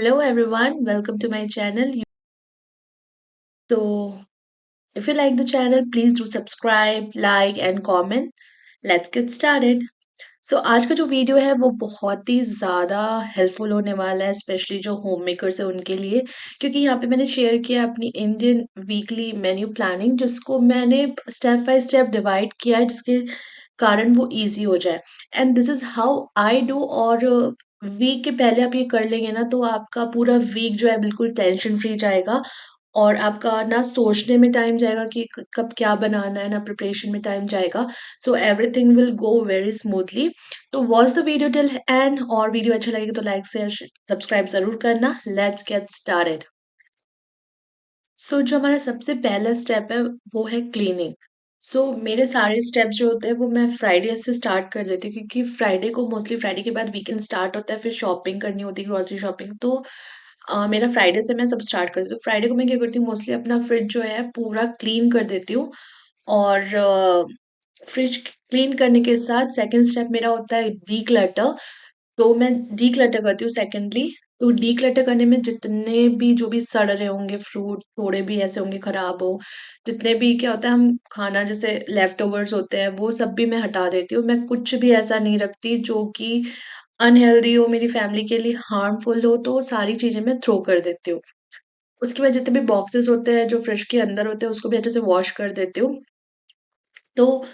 Hello everyone, welcome to my channel. So, if you like the channel, please do subscribe, like and comment. Let's get started. सो आज का जो video है वो बहुत ही ज़्यादा helpful होने वाला है स्पेशली जो होम मेकर्स है उनके लिए क्योंकि यहाँ पे मैंने शेयर किया अपनी इंडियन वीकली मेन्यू प्लानिंग जिसको मैंने स्टेप बाय स्टेप डिवाइड किया है जिसके कारण वो इजी हो जाए and this is how I do और वीक के पहले आप ये कर लेंगे ना तो आपका पूरा वीक जो है बिल्कुल टेंशन फ्री जाएगा और आपका ना सोचने में टाइम जाएगा कि कब क्या बनाना है ना प्रिपरेशन में टाइम जाएगा so everything will go very smoothly तो watch the video till end और वीडियो अच्छा लगे तो लाइक शेयर सब्सक्राइब जरूर करना लेट्स गेट स्टार्टेड सो जो हमारा सबसे पहला स्टेप है वो है क्लीनिंग सो मेरे सारे स्टेप्स जो होते हैं वो मैं फ्राइडे से स्टार्ट कर देती हूँ क्योंकि फ्राइडे को मोस्टली फ्राइडे के बाद वीकेंड स्टार्ट होता है फिर शॉपिंग करनी होती है ग्रोसरी शॉपिंग तो मेरा फ्राइडे से मैं सब स्टार्ट करती हूँ फ्राइडे को मैं क्या करती हूँ मोस्टली अपना फ्रिज जो है पूरा क्लीन कर देती हूँ और फ्रिज क्लीन करने के साथ सेकंड स्टेप मेरा होता है डीक्लटर तो मैं डीक्लटर करती हूँ सेकेंडली तो डीक्लटर करने में जितने भी जो भी सड़ रहे होंगे फ्रूट थोड़े भी ऐसे होंगे खराब हो जितने भी क्या होता है हम खाना जैसे लेफ्ट ओवर्स होते हैं वो सब भी मैं हटा देती हूँ मैं कुछ भी ऐसा नहीं रखती जो कि अनहेल्दी हो मेरी फैमिली के लिए हार्मफुल हो तो सारी चीजें मैं थ्रो कर देती हूँ उसके बाद जितने भी बॉक्सेस होते हैं जो फ्रिज के अंदर होते हैं उसको भी अच्छे से वॉश कर देती हूँ तो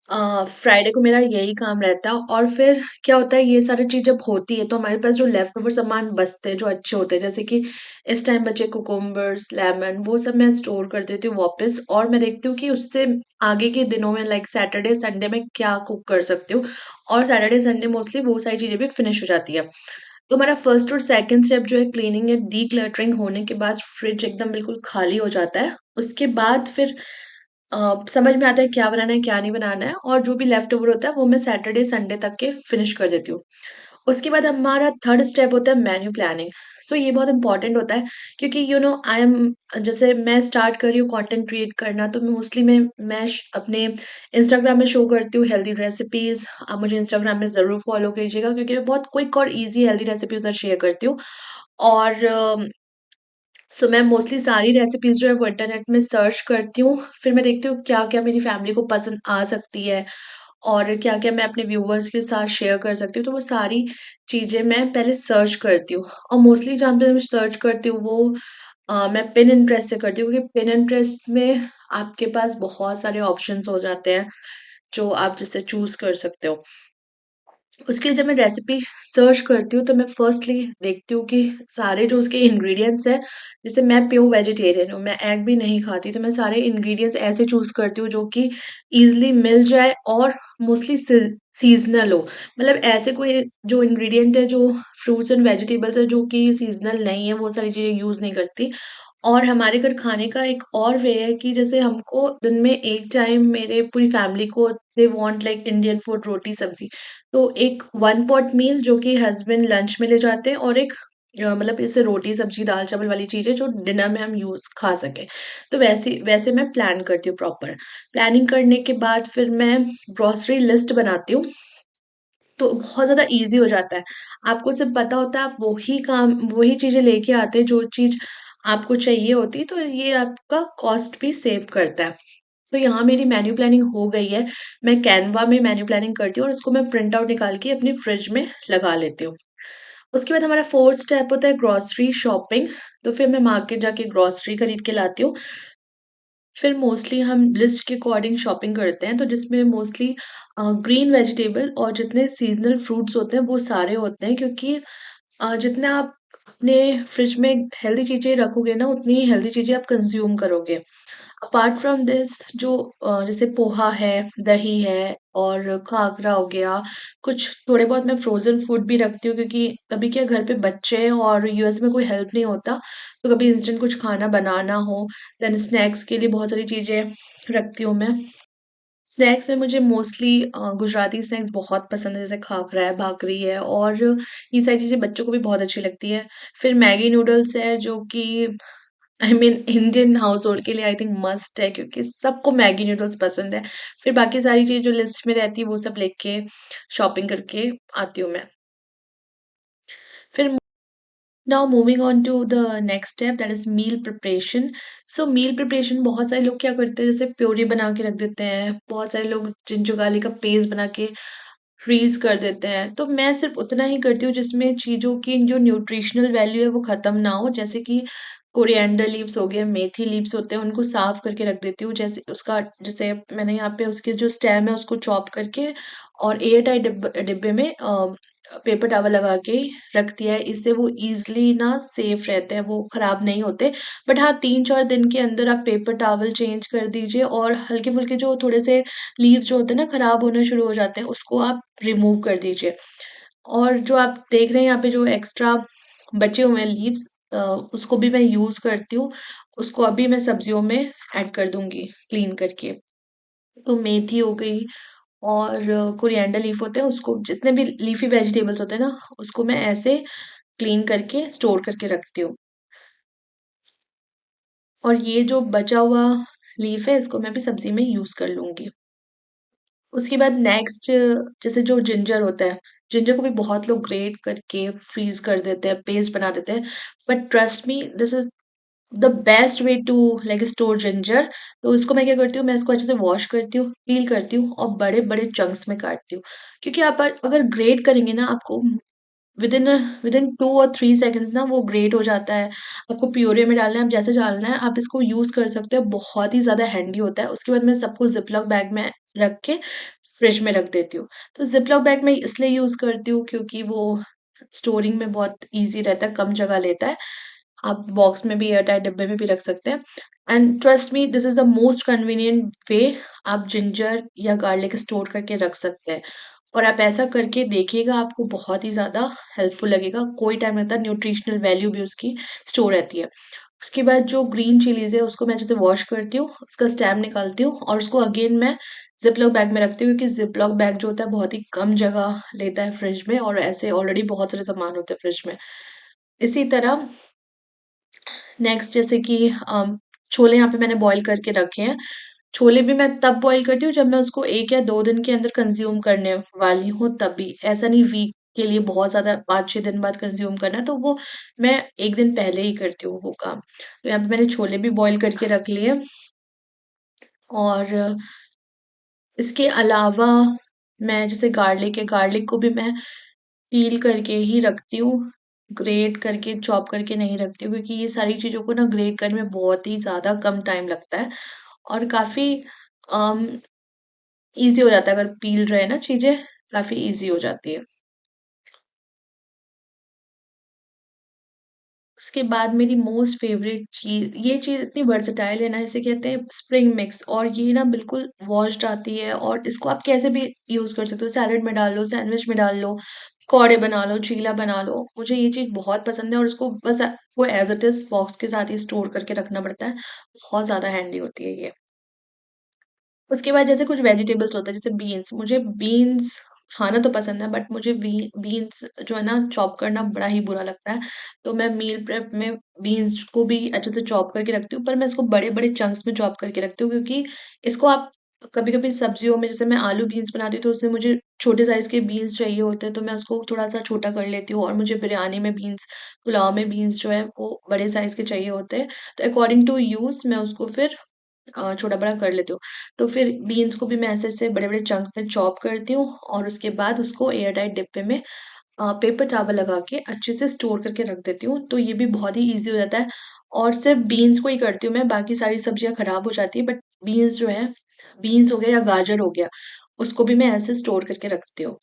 फ्राइडे को मेरा यही काम रहता है और फिर क्या होता है ये सारी चीज़ जब होती है तो हमारे पास जो लेफ्ट ओवर सामान बचते हैं जो अच्छे होते हैं जैसे कि इस टाइम बचे कुकुम्बर्स लेमन वो सब मैं स्टोर कर देती हूँ वापस और मैं देखती हूँ कि उससे आगे के दिनों में लाइक सैटरडे संडे में क्या कुक कर सकती हूँ और सैटरडे संडे मोस्टली वो सारी चीज़ें भी फिनिश हो जाती है तो हमारा फर्स्ट और सेकंड स्टेप जो है क्लीनिंग या डी होने के बाद फ्रिज एकदम बिल्कुल खाली हो जाता है उसके बाद फिर समझ में आता है क्या बनाना है, क्या नहीं बनाना है और जो भी लेफ्ट ओवर होता है वो मैं सैटरडे, संडे तक के फिनिश कर देती हूँ। उसके बाद हमारा थर्ड स्टेप होता है मेन्यू प्लानिंग। सो ये बहुत इम्पोर्टेंट होता है क्योंकि आई एम जैसे मैं स्टार्ट कर रही हूँ कंटेंट क्रिएट करना तो मोस्टली मैं अपने इंस्टाग्राम में शो करती हूँ हेल्दी रेसिपीज़। आप मुझे इंस्टाग्राम में ज़रूर फॉलो कीजिएगा क्योंकि मैं बहुत क्विक और ईज़ी हेल्दी रेसिपीज़ उधर शेयर करती हूँ। और सो मैं मोस्टली सारी रेसिपीज़ जो है वो इंटरनेट में सर्च करती हूँ। फिर मैं देखती हूँ क्या-क्या मेरी फैमिली को पसंद आ सकती है और क्या-क्या मैं अपने व्यूअर्स के साथ शेयर कर सकती हूँ। तो वो सारी चीज़ें मैं पहले सर्च करती हूँ और मोस्टली जहाँ पे मैं सर्च करती हूँ वो मैं पिनिंटरेस्ट से करती हूँ क्योंकि पिनिंटरेस्ट में आपके पास बहुत सारे ऑप्शंस हो जाते हैं, जो आप जिससे चूज़ कर सकते हो। उसके लिए जब मैं रेसिपी सर्च करती हूँ तो मैं फर्स्टली देखती हूँ कि सारे जो उसके इंग्रेडिएंट्स हैं जैसे मैं प्योर वेजिटेरियन हूँ, मैं एग भी नहीं खाती तो मैं सारे इंग्रेडिएंट्स ऐसे चूज़ करती हूँ जो कि ईज़िली मिल जाए और मोस्टली सीज़नल हो। मतलब ऐसे कोई जो इंग्रेडिएंट है जो फ्रूट्स एंड वेजिटेबल्स है जो कि सीज़नल नहीं है वो सारी चीज़ें यूज़ नहीं करती। और हमारे घर खाने का एक और वे है कि जैसे हमको दिन में एक टाइम मेरे पूरी फैमिली को they want like Indian food रोटी-सब्ज़ी। तो एक वन पॉट मील जो कि हस्बैंड लंच में ले जाते हैं और एक मतलब जैसे रोटी, सब्ज़ी, दाल-चावल वाली चीज़ें जो डिनर में हम यूज़ खा सकें। तो वैसे वैसे मैं प्लान करती हूँ प्रॉपर। प्लानिंग करने के बाद फिर मैं ग्रोसरी लिस्ट बनाती हूँ, तो बहुत ज़्यादा ईज़ी हो जाता है। आपको सिर्फ़ पता होता है आप वही चीज़ें लेके आते हैं जो चीज़ आपको चाहिए होती है, तो ये आपका कॉस्ट भी सेव करता है। तो यहाँ मेरी मेन्यू प्लानिंग हो गई है। मैं कैनवा में मेन्यू प्लानिंग करती हूँ और उसको मैं प्रिंट आउट निकाल के अपनी फ्रिज में लगा लेती हूँ। उसके बाद हमारा 4th स्टेप होता है ग्रोसरी शॉपिंग। तो फिर मैं मार्केट जाके ग्रोसरी खरीद के लाती हूँ। फिर मोस्टली हम लिस्ट के अकॉर्डिंग शॉपिंग करते हैं, तो जिसमें मोस्टली ग्रीन वेजिटेबल और जितने सीज़नल फ्रूट्स होते हैं वो सारे होते हैं क्योंकि जितना आप अपने फ्रिज में हेल्दी चीज़ें रखोगे ना उतनी ही हेल्दी चीज़ें आप कंज़्यूम करोगे। अपार्ट फ्रॉम दिस जो जैसे पोहा है, दही है और खाखरा हो गया, कुछ थोड़े बहुत मैं फ्रोज़न फूड भी रखती हूँ क्योंकि कभी क्या घर पे बच्चे हैं और यूएस में कोई हेल्प नहीं होता, तो कभी इंस्टेंट कुछ खाना बनाना हो, देन स्नैक्स के लिए बहुत सारी चीज़ें रखती हूँ मैं। स्नैक्स में मुझे मोस्टली गुजराती स्नैक्स बहुत पसंद है, जैसे खाखरा है, भाकरी है और ये सारी चीज़ें बच्चों को भी बहुत अच्छी लगती है। फिर मैगी नूडल्स है जो कि आई मीन इंडियन हाउसहोल्ड के लिए आई थिंक मस्ट है क्योंकि सबको मैगी नूडल्स पसंद है। फिर बाकी सारी चीज़ जो लिस्ट में रहती है वो सब लेके शॉपिंग करके आती हूँ मैं। फिर now moving on to the next step that is meal preparation. So meal preparation बहुत सारे लोग क्या करते हैं, जैसे प्योरी बना के रख देते हैं, बहुत सारे लोग जिंजुगाली का पेस्ट बना के फ्रीज कर देते हैं। तो मैं सिर्फ उतना ही करती हूँ जिसमें चीज़ों की जो न्यूट्रिशनल वैल्यू है वो ख़त्म ना हो। जैसे कि कोरिएंडर लीव्स हो गए, मेथी लीव्स होते हैं, उनको साफ करके रख देती हूँ। जैसे उसका, जैसे मैंने यहाँ पे उसके जो स्टेम है उसको चॉप करके और एयर टाइट डिब्बे में पेपर टॉवल लगा के रख दिया है। इससे वो ईज़िली ना सेफ रहते हैं, वो खराब नहीं होते। बट हाँ, 3-4 दिन के अंदर आप पेपर टॉवल चेंज कर दीजिए और हल्के-फुल्के जो थोड़े से लीव्स जो होते हैं ना खराब होना शुरू हो जाते हैं, उसको आप रिमूव कर दीजिए। और जो आप देख रहे हैं यहाँ पे जो एक्स्ट्रा बचे हुए हैं लीव्स, उसको भी मैं यूज़ करती हूँ। उसको अभी मैं सब्जियों में ऐड कर दूँगी क्लीन करके। तो मेथी हो गई और कोरिएंडर लीफ होते हैं, उसको जितने भी लीफी वेजिटेबल्स होते हैं ना, उसको मैं ऐसे क्लीन करके स्टोर करके रखती हूँ। और ये जो बचा हुआ लीफ है, इसको मैं भी सब्ज़ी में यूज़ कर लूँगी। उसके बाद नेक्स्ट, जैसे जो जिंजर होता है, जिंजर को भी बहुत लोग ग्रेट करके फ्रीज़ कर देते हैं, पेस्ट बना देते हैं। But trust me, this is the best way to like store ginger. तो इसको मैं क्या करती हूँ, मैं इसको अच्छे से वॉश करती हूँ, पील करती हूँ और बड़े-बड़े चंक्स में काटती हूँ। क्योंकि आप अगर ग्रेट करेंगे ना, आपको विदिन विदिन 2 और 3 सेकंड्स ना वो ग्रेट हो जाता है। आपको प्यूरी में डालना है, आप जैसे डालना है आप इसको यूज़ कर सकते हो, बहुत ही ज़्यादा हैंडी होता है। उसके बाद मैं सबको ज़िप-लॉक बैग में रख के फ्रिज में रख देती हूँ। तो ज़िप-लॉक बैग मैं इसलिए यूज़ करती हूँ क्योंकि वो स्टोरिंग में बहुत ईज़ी रहता है, कम जगह लेता है। आप बॉक्स में भी, एयरटाइट डिब्बे में भी रख सकते हैं। And trust me, this is the most convenient way आप जिंजर या गार्लिक स्टोर करके रख सकते हैं। और आप ऐसा करके देखिएगा, आपको बहुत ही ज़्यादा हेल्पफुल लगेगा। कोई टाइम लगता है, न्यूट्रिशनल वैल्यू भी उसकी स्टोर रहती है। उसके बाद जो ग्रीन चिलीज़ है उसको मैं अच्छे से वॉश करती हूँ, उसका स्टेम निकालती हूँ और उसको अगेन मैं ज़िप-लॉक बैग में रखती हूँ, क्योंकि ज़िप-लॉक बैग जो होता है बहुत ही कम जगह लेता है फ्रिज में और ऐसे ऑलरेडी बहुत सारे सामान होते हैं फ्रिज में। इसी तरह नेक्स्ट, जैसे कि छोले यहाँ पे मैंने बॉयल करके रखे हैं। छोले भी मैं तब बॉयल करती हूँ जब मैं उसको 1 या 2 दिन के अंदर कंज़्यूम करने वाली हूँ तभी। ऐसा नहीं वीक के लिए बहुत ज़्यादा 5-6 दिन बाद कंज़्यूम करना है, तो वो मैं 1 दिन पहले ही करती हूँ वो काम। तो यहाँ पे मैंने छोले भी बॉयल करके रख लिए और इसके अलावा मैं जैसे गार्लिक है, गार्लिक को भी मैं पील करके ही रखती हूँ। ग्रेट करके, चॉप करके नहीं रखती हूँ, क्योंकि ये सारी चीज़ों को ना ग्रेट करने में बहुत ही ज़्यादा कम टाइम लगता है और काफ़ी अम, ईज़ी हो जाता है। अगर पील रहे ना चीज़ें, काफ़ी ईज़ी हो जाती है। उसके बाद मेरी मोस्ट फ़ेवरेट चीज़, ये चीज़ इतनी वर्सेटाइल है ना, इसे कहते हैं स्प्रिंग मिक्स और ये ना बिल्कुल वॉश्ड आती है और इसको आप कैसे भी यूज़ कर सकते हो। सैलेड में डाल लो, सैंडविच में डाल लो, पकौड़े बना लो, चीला बना लो। मुझे ये चीज़ बहुत पसंद है और इसको बस वो एज़ इट इज़ बॉक्स के साथ ही स्टोर करके रखना पड़ता है। बहुत ज़्यादा हैंडी होती है ये। उसके बाद जैसे कुछ वेजिटेबल्स होते हैं, जैसे बीन्स, मुझे बीन्स खाना तो पसंद है, बट मुझे बीन्स जो है ना चॉप करना बड़ा ही बुरा लगता है। तो मैं मील प्रेप में बीन्स को भी अच्छे से चॉप करके रखती हूँ, पर मैं इसको बड़े-बड़े चंक्स में चॉप करके रखती हूँ, क्योंकि इसको आप कभी-कभी सब्जियों में, जैसे मैं आलू बीन्स बनाती हूँ तो उसमें मुझे छोटे साइज़ के बीन्स चाहिए होते हैं, तो मैं उसको थोड़ा-सा छोटा कर लेती हूँ और मुझे बिरयानी में बीन्स, पुलाव में बीन्स जो है वो बड़े साइज़ के चाहिए होते हैं। तो अकॉर्डिंग टू यूज़ मैं उसको फिर छोटा-बड़ा कर लेती हूँ। तो फिर बीन्स को भी मैं ऐसे-ऐसे बड़े-बड़े चंक में चॉप करती हूँ और उसके बाद उसको एयर टाइट डिब्बे में पेपर टॉवल लगा के अच्छे से स्टोर करके रख देती हूँ। तो ये भी बहुत ही ईज़ी हो जाता है और सिर्फ़ बीन्स को ही करती हूँ मैं, बाकी सारी सब्जियाँ खराब हो जाती हैं, बट बीन्स जो है, बीन्स हो गया या गाजर हो गया, उसको भी मैं ऐसे स्टोर करके रखती हूँ।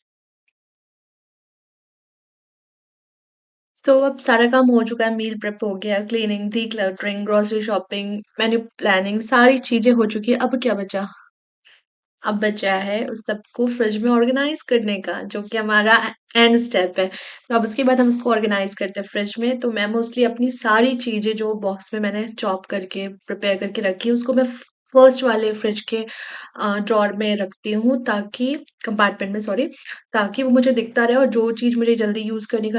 तो अब सारा काम हो चुका है, मील प्रेप हो गया, cleaning, decluttering, grocery shopping, menu planning, सारी चीज़ें हो चुकी हैं, अब क्या बचा? अब बचा है उस सबको फ्रिज में ऑर्गेनाइज करने का, जो कि हमारा एंड स्टेप है। तो अब उसके बाद हम उसको ऑर्गेनाइज करते हैं फ्रिज में। तो मैं मोस्टली अपनी सारी चीज़ें जो बॉक्स में मैंने चॉप करके प्रिपेयर करके रखी है, उसको मैं फर्स्ट वाले फ्रिज के ड्रॉअर में रखती हूँ, ताकि कंपार्टमेंट में, सॉरी, ताकि वो मुझे दिखता रहे और जो चीज़ मुझे जल्दी यूज़ करनी,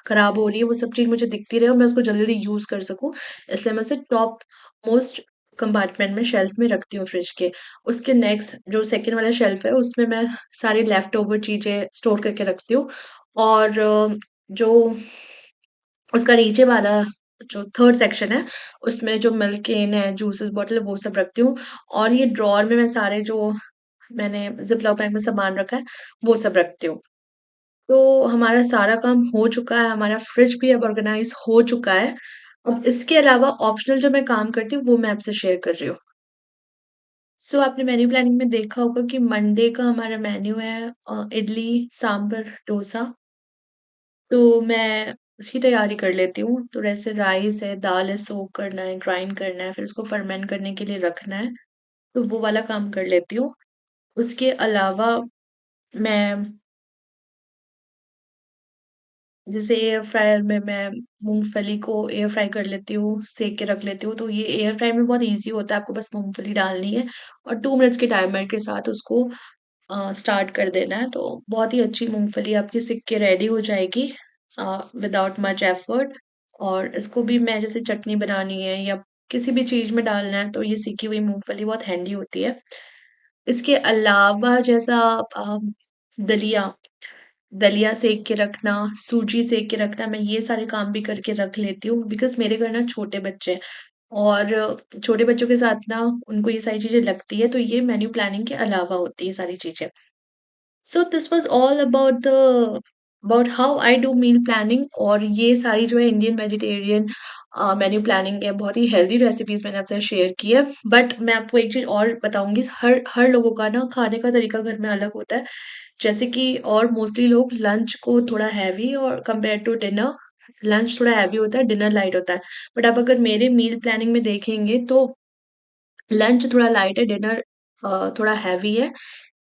खराब हो रही है, वो सब चीज़ मुझे दिखती रहे और मैं उसको जल्दी यूज़ कर सकूँ। इसलिए मैं उसे टॉप मोस्ट कंपार्टमेंट में, शेल्फ में रखती हूँ फ्रिज के। उसके नेक्स्ट जो सेकंड वाला शेल्फ है, उसमें मैं सारी लेफ्ट ओवर चीज़ें स्टोर करके रखती हूँ और जो उसका नीचे वाला जो थर्ड सेक्शन है, उसमें जो मिल्क केन है, जूसेस बॉटल है, वो सब रखती हूँ। और ये ड्रॉअर में मैं सारे जो मैंने ज़िप-लॉक बैग में सामान रखा है, वो सब रखती हूँ। तो हमारा सारा काम हो चुका है, हमारा फ्रिज भी अब ऑर्गेनाइज़ हो चुका है। अब इसके अलावा ऑप्शनल जो मैं काम करती हूँ, वो मैं आपसे शेयर कर रही हूँ। सो आपने मेन्यू प्लानिंग में देखा होगा कि मंडे का हमारा मेन्यू है इडली, सांभर, डोसा। तो मैं उसकी तैयारी कर लेती हूँ। तो जैसे राइस है, दाल है, सोक करना है, ग्राइंड करना है, फिर उसको फर्मेंट करने के लिए रखना है, तो वो वाला काम कर लेती हूँ। उसके अलावा मैं जैसे एयर फ्रायर में मैं मूँगफली को एयर फ्राई कर लेती हूँ, सेक के रख लेती हूँ। तो ये एयर फ्राई में बहुत ईज़ी होता है, आपको बस मूँगफली डालनी है और 2 मिनट्स के टाइमर के साथ उसको स्टार्ट कर देना है। तो बहुत ही अच्छी मूँगफली आपकी सिक के रेडी हो जाएगी विदाउट मच एफर्ट। और इसको भी मैं जैसे चटनी बनानी है या किसी भी चीज़ में डालना है, तो ये सिकी हुई मूँगफली बहुत हैंडी होती है। इसके अलावा जैसा अ, दलिया दलिया सेक के रखना, सूजी सेक के रखना, मैं ये सारे काम भी करके रख लेती हूँ बिकॉज़ मेरे घर ना छोटे बच्चे हैं और छोटे बच्चों के साथ ना उनको ये सारी चीज़ें लगती है, तो ये मेन्यू प्लानिंग के अलावा होती है सारी चीज़ें। So this was all about how I do meal planning. और ये सारी जो है इंडियन वेजिटेरियन मेन्यू प्लानिंग है, बहुत ही हेल्दी रेसिपीज़ मैंने आपसे शेयर की है। बट मैं आपको एक चीज़ और बताऊँगी, हर हर लोगों का ना खाने का तरीका घर में अलग होता है। जैसे कि और मोस्टली लोग लंच को थोड़ा हैवी और कंपेयर टू डिनर, लंच थोड़ा हैवी होता है, डिनर लाइट होता है। बट आप अगर मेरे मील प्लानिंग में देखेंगे तो लंच थोड़ा लाइट है, डिनर थोड़ा हैवी है।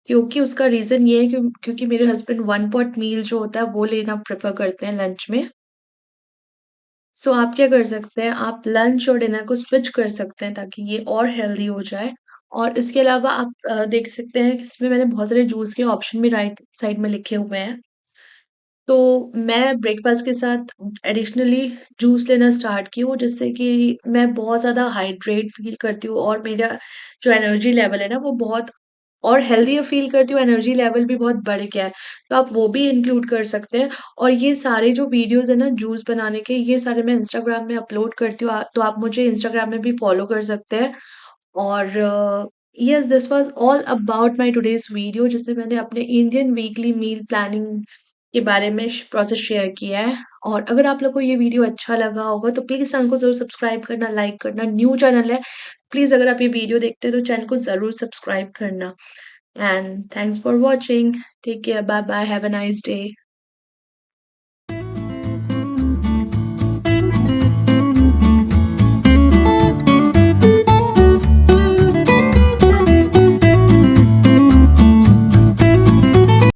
क्योंकि उसका रीज़न ये है क्योंकि मेरे हस्बैंड वन पॉट मील जो होता है वो लेना प्रेफ़र करते हैं लंच में। सो आप क्या कर सकते हैं, आप लंच और डिनर को स्विच कर सकते हैं ताकि ये और हेल्दी हो जाए। और इसके अलावा आप देख सकते हैं कि इसमें मैंने बहुत सारे जूस के ऑप्शन भी राइट साइड में लिखे हुए हैं। तो मैं ब्रेकफ़ास्ट के साथ एडिशनली जूस लेना स्टार्ट की हूँ, जिससे कि मैं बहुत ज़्यादा हाइड्रेट फ़ील करती हूँ और मेरा जो एनर्जी लेवल है ना वो बहुत और हेल्दियर फ़ील करती हूँ, एनर्जी लेवल भी बहुत बढ़ गया है। तो आप वो भी इंक्लूड कर सकते हैं। और ये सारे जो वीडियोज़ हैं ना जूस बनाने के, ये सारे मैं इंस्टाग्राम में अपलोड करती हूँ। तो आप मुझे इंस्टाग्राम में भी फ़ॉलो कर सकते हैं। और yes, this was all about my today's video, जिसमें मैंने अपने इंडियन वीकली मील प्लानिंग के बारे में प्रोसेस शेयर किया है। और अगर आप लोग को ये वीडियो अच्छा लगा होगा तो प्लीज़ चैनल को ज़रूर सब्सक्राइब करना, लाइक करना। न्यू चैनल है, प्लीज़ अगर आप ये वीडियो देखते हैं तो चैनल को ज़रूर सब्सक्राइब करना। And thanks for watching. Take care, bye bye, have a nice day.